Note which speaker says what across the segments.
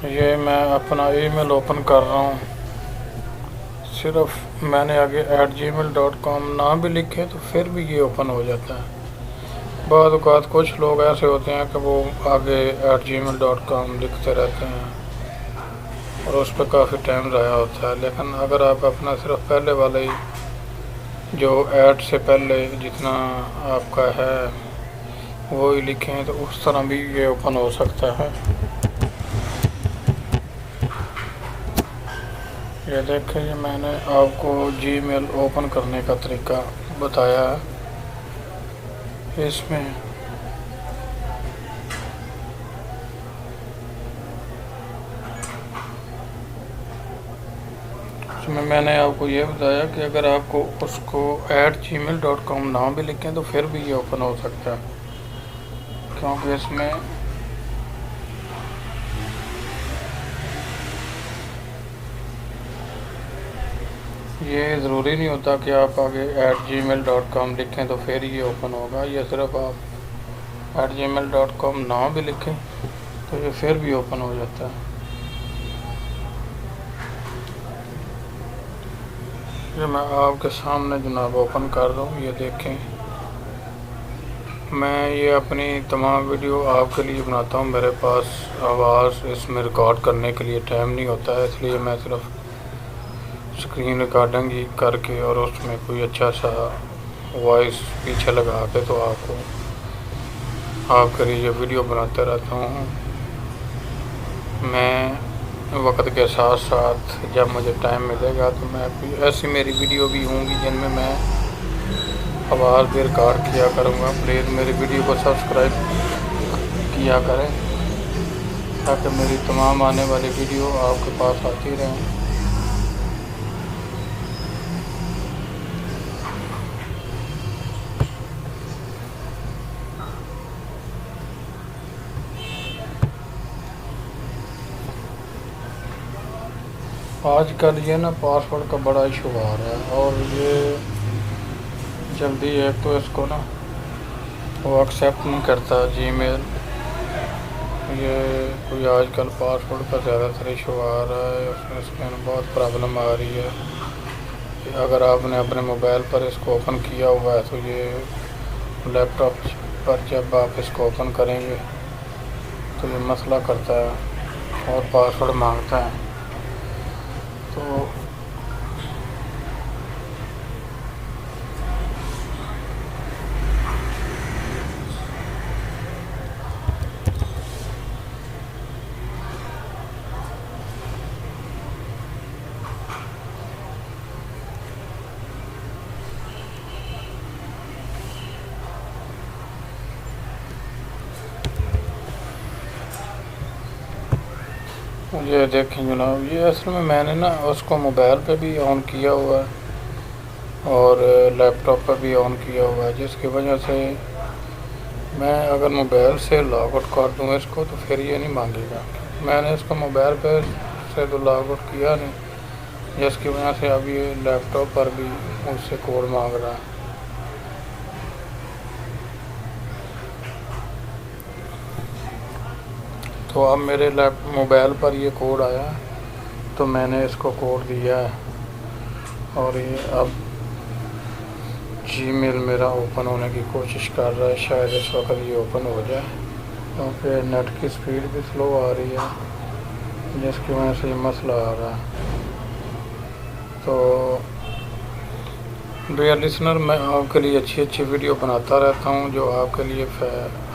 Speaker 1: یہ میں اپنا ای میل اوپن کر رہا ہوں، صرف میں نے آگے @gmail.com نہ بھی لکھے تو پھر بھی یہ اوپن ہو جاتا ہے۔ بعض اوقات کچھ لوگ ایسے ہوتے ہیں کہ وہ آگے @gmail.com لکھتے رہتے ہیں اور اس پہ کافی ٹائم ضائع ہوتا ہے، لیکن اگر آپ اپنا صرف پہلے والے ہی جو ایڈ سے پہلے جتنا آپ کا ہے وہی لکھیں تو اس طرح بھی یہ اوپن ہو سکتا ہے۔ یہ دیکھیں، یہ میں نے آپ کو جی میل اوپن کرنے کا طریقہ بتایا ہے۔ اس میں نے آپ کو یہ بتایا کہ اگر آپ کو اس کو @gmail.com نہ بھی لکھیں تو پھر بھی یہ اوپن ہو سکتا ہے، کیونکہ اس میں یہ ضروری نہیں ہوتا کہ آپ آگے @gmail.com لکھیں تو پھر یہ اوپن ہوگا۔ یہ صرف آپ @gmail.com نہ بھی لکھیں تو یہ پھر بھی اوپن ہو جاتا ہے۔ یہ میں آپ کے سامنے جناب اوپن کر رہا ہوں، یہ دیکھیں۔ میں یہ اپنی تمام ویڈیو آپ کے لیے بناتا ہوں، میرے پاس آواز اس میں ریکارڈ کرنے کے لیے ٹائم نہیں ہوتا ہے، اس لیے میں صرف اسکرین ریکارڈنگ ہی کر کے اور اس میں کوئی اچھا سا وائس پیچھے لگا کے تو آپ کے لیے یہ ویڈیو بناتا رہتا ہوں۔ میں وقت کے ساتھ ساتھ جب مجھے ٹائم ملے گا تو میں ایسی میری ویڈیو بھی ہوں گی جن میں آواز بھی ریکارڈ کیا کروں گا۔ پلیز میری ویڈیو کو سبسکرائب کیا کریں تاکہ میری تمام آنے والی ویڈیو آپ کے پاس آتی رہیں۔ آج کل یہ نا پاسورڈ کا بڑا ایشو آ رہا ہے، اور یہ جلدی ایک تو اس کو نا وہ ایکسیپٹ نہیں کرتا جی میل۔ یہ کوئی آج کل پاسورڈ کا زیادہ تر ایشو آ رہا ہے، اس میں بہت پرابلم آ رہی ہے کہ اگر آپ نے اپنے موبائل پر اس کو اوپن کیا ہوا ہے تو یہ لیپ ٹاپ پر جب آپ اس کو اوپن کریں گے تو یہ مسئلہ کرتا ہے اور پاسورڈ مانگتا ہے۔ تو یہ دیکھیں جناب، یہ اصل میں نے نا اس کو موبائل پہ بھی آن کیا ہوا ہے اور لیپ ٹاپ پہ بھی آن کیا ہوا ہے، جس کی وجہ سے میں اگر موبائل سے لاگ آؤٹ کر دوں اس کو تو پھر یہ نہیں مانگے گا۔ میں نے اس کو موبائل پہ سے تو لاگ آؤٹ کیا نہیں، جس کی وجہ سے اب یہ لیپ ٹاپ پر بھی مجھ سے کوڈ مانگ رہا ہے۔ تو اب میرے موبائل پر یہ کوڈ آیا تو میں نے اس کو کوڈ دیا ہے، اور یہ اب جی میل میرا اوپن ہونے کی کوشش کر رہا ہے۔ شاید اس وقت یہ اوپن ہو جائے، کیونکہ نیٹ کی سپیڈ بھی سلو آ رہی ہے، جس کی وجہ سے یہ مسئلہ آ رہا ہے۔ تو ڈیئر لسنر، میں آپ کے لیے اچھی ویڈیو بناتا رہتا ہوں جو آپ کے لیے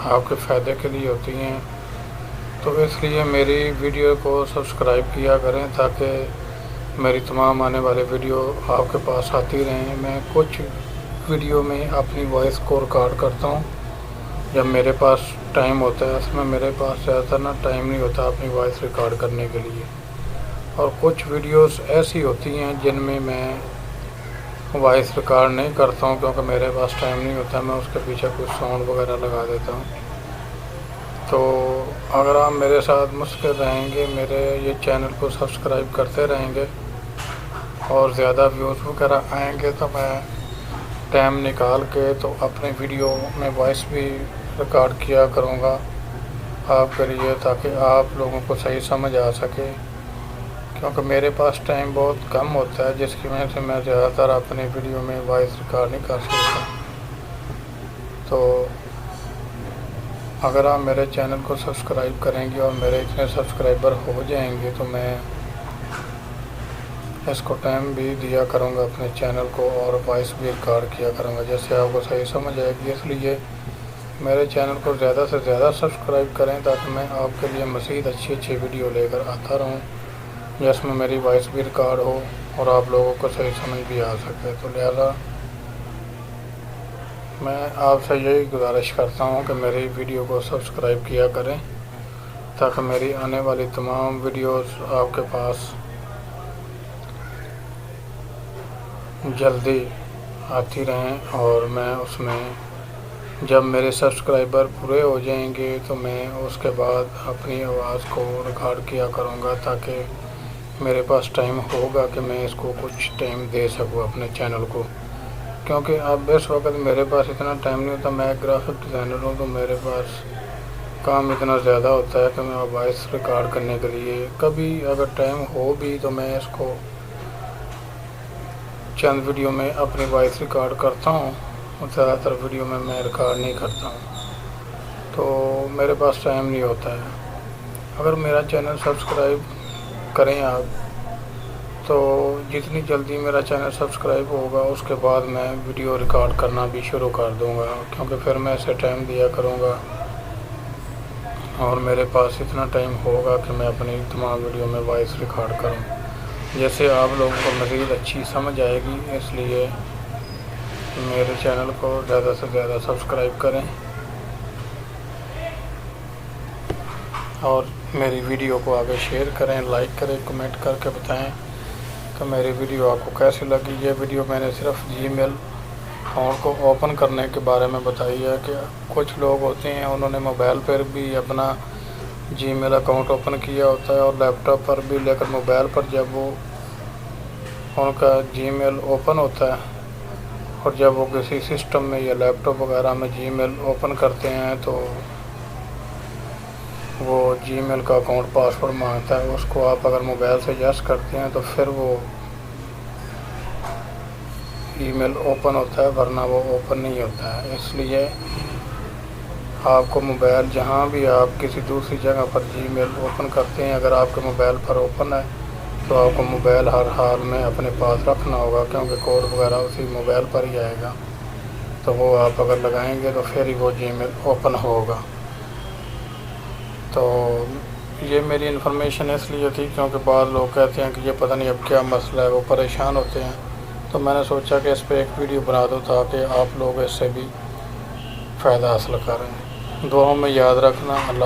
Speaker 1: آپ کے فائدے کے لیے ہوتی ہیں، تو اس لیے میری ویڈیو کو سبسکرائب کیا کریں تاکہ میری تمام آنے والے ویڈیو آپ کے پاس آتی رہیں۔ میں کچھ ویڈیو میں اپنی وائس کو ریکارڈ کرتا ہوں جب میرے پاس ٹائم ہوتا ہے، اس میں میرے پاس زیادہ نا ٹائم نہیں ہوتا اپنی وائس ریکارڈ کرنے کے لیے، اور کچھ ویڈیوز ایسی ہوتی ہیں جن میں وائس ریکارڈ نہیں کرتا ہوں کیونکہ میرے پاس ٹائم نہیں ہوتا، میں اس کے پیچھے کچھ ساؤنڈ وغیرہ لگا دیتا ہوں۔ تو اگر آپ میرے ساتھ مستقل رہیں گے، میرے یہ چینل کو سبسکرائب کرتے رہیں گے اور زیادہ ویوز وغیرہ آئیں گے تو میں ٹائم نکال کے تو اپنے ویڈیو میں وائس بھی ریکارڈ کیا کروں گا آپ کے لیے، تاکہ آپ لوگوں کو صحیح سمجھ آ سکے، کیونکہ میرے پاس ٹائم بہت کم ہوتا ہے، جس کی وجہ سے میں زیادہ تر اپنی ویڈیو میں وائس ریکارڈ نہیں کر سکتا۔ تو اگر آپ میرے چینل کو سبسکرائب کریں گے اور میرے اتنے سبسکرائبر ہو جائیں گے تو میں اس کو ٹائم بھی دیا کروں گا اپنے چینل کو، اور وائس بھی ریکارڈ کیا کروں گا، جیسے آپ کو صحیح سمجھ آئے گی۔ اس لیے میرے چینل کو زیادہ سے زیادہ سبسکرائب کریں، تاکہ میں آپ کے لیے مزید اچھی ویڈیو لے کر آتا رہوں، جس میں میری وائس بھی ریکارڈ ہو اور آپ لوگوں کو صحیح سمجھ بھی آ سکے۔ تو لہٰذا میں آپ سے یہی گزارش کرتا ہوں کہ میری ویڈیو کو سبسکرائب کیا کریں، تاکہ میری آنے والی تمام ویڈیوز آپ کے پاس جلدی آتی رہیں، اور میں اس میں جب میرے سبسکرائبر پورے ہو جائیں گے تو میں اس کے بعد اپنی آواز کو ریکارڈ کیا کروں گا، تاکہ میرے پاس ٹائم ہوگا کہ میں اس کو کچھ ٹائم دے سکوں اپنے چینل کو، کیونکہ اب اس وقت میرے پاس اتنا ٹائم نہیں ہوتا۔ میں ایک گرافک ڈیزائنر ہوں، تو میرے پاس کام اتنا زیادہ ہوتا ہے کہ میں وائس ریکارڈ کرنے کے لیے کبھی اگر ٹائم ہو بھی تو میں اس کو چند ویڈیو میں اپنی وائس ریکارڈ کرتا ہوں، اور زیادہ تر ویڈیو میں ریکارڈ نہیں کرتا ہوں، تو میرے پاس ٹائم نہیں ہوتا ہے۔ اگر میرا چینل سبسکرائب کریں آپ، تو جتنی جلدی میرا چینل سبسکرائب ہوگا اس کے بعد میں ویڈیو ریکارڈ کرنا بھی شروع کر دوں گا، کیونکہ پھر میں اسے ٹائم دیا کروں گا، اور میرے پاس اتنا ٹائم ہوگا کہ میں اپنی تمام ویڈیو میں وائس ریکارڈ کروں، جیسے آپ لوگوں کو مزید اچھی سمجھ آئے گی۔ اس لیے میرے چینل کو زیادہ سے زیادہ سبسکرائب کریں، اور میری ویڈیو کو آگے شیئر کریں، لائک کریں، کمنٹ کر کے بتائیں کہ میری ویڈیو آپ کو کیسی لگی۔ یہ ویڈیو میں نے صرف جی میل اکاؤنٹ کو اوپن کرنے کے بارے میں بتائی ہے، کہ کچھ لوگ ہوتے ہیں انہوں نے موبائل پر بھی اپنا جی میل اکاؤنٹ اوپن کیا ہوتا ہے اور لیپ ٹاپ پر بھی، لیکن موبائل پر جب وہ ان کا جی میل اوپن ہوتا ہے اور جب وہ کسی سسٹم میں یا لیپ ٹاپ وغیرہ میں جی میل اوپن کرتے ہیں تو وہ جی میل کا اکاؤنٹ پاسورڈ مانگتا ہے، اس کو آپ اگر موبائل سے یس کرتے ہیں تو پھر وہ ای میل اوپن ہوتا ہے، ورنہ وہ اوپن نہیں ہوتا ہے۔ اس لیے آپ کو موبائل جہاں بھی آپ کسی دوسری جگہ پر جی میل اوپن کرتے ہیں، اگر آپ کے موبائل پر اوپن ہے تو آپ کو موبائل ہر حال میں اپنے پاس رکھنا ہوگا، کیونکہ کوڈ وغیرہ اسی موبائل پر ہی آئے گا، تو وہ آپ اگر لگائیں گے تو پھر ہی وہ جی میل اوپن ہوگا۔ تو یہ میری انفارمیشن اس لیے تھی کیونکہ بعض لوگ کہتے ہیں کہ یہ پتہ نہیں اب کیا مسئلہ ہے، وہ پریشان ہوتے ہیں، تو میں نے سوچا کہ اس پہ ایک ویڈیو بنا دو تاکہ آپ لوگ اس سے بھی فائدہ حاصل کریں۔ دعاؤں میں یاد رکھنا۔ اللہ